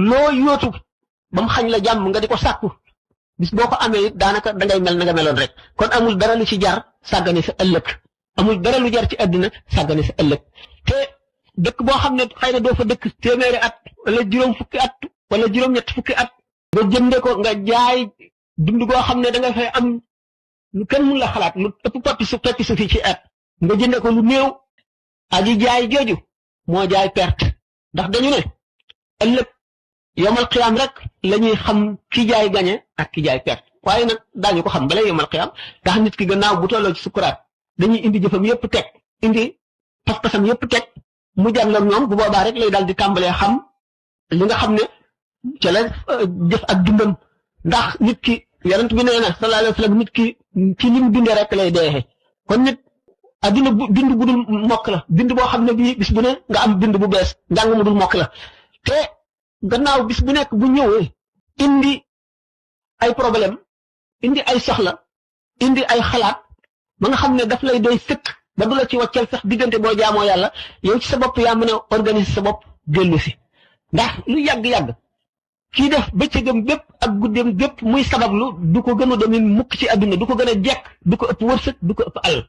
loo yóotu ba mu xañ la jàmm nga di ko sàkku bis boo ko amee it daanaka dangay mel na nga meloon rek kon amul dara lu ci jar sàggane sa ëllëg amul dara lu jar ci àddina sàggane sa ëllëg te dëkk boo xam ne xëy na doo fa dëkk téeméeri at wala juróom fukki at wala juróom-ñett fukki at nga jënde ko nga jaay dund goo xam ne da nga fay am lu kenn mun la xalaat lu ëpp peppi su fi ci at nga jënde ko lu néew aji jaay jooju moo jaay perte ndax dañu ne ëllëg yomal xiyaam rek la ñuy xam ki jaay gañe ak ki jaay perte waaye nag daañu ko xam bala yomal xiyaam ndax nit ki gannaaw bu tolloo ci sukuraat dañuy indi jëfam yépp teg indi pas-pasam yépp teg mu jàngal ñoom bu boobaa rek lay daal di tàmbalee xam li nga xam ne ca la jëf ak dundam ndax nit ki yonent bi nee na sallallahu alayhi wa sallam nit ki ci ni mu bindee rek lay deexee kon nit adduna bind bu dul mokk la bind boo xam ne bii bis bu ne nga am bind bu bees njàng mu dul mokk la te gannaaw bis bu nekk bu ñëwee indi ay problème indi ay soxla indi ay xalaat ba nga xam ne daf lay doy sëkk ba du la ci wàccal sax diggante boo jaamoo yàlla yow ci sa bopp yaa mën a organiser sa bopp dellu si ndax lu yàgg-yàgg kii def bëccëgam bépp ak guddeem bépp muy sabablu du ko gën a demin mukk ci àdduna du ko gën a jekk du ko ëpp wërsëg du ko ëpp alal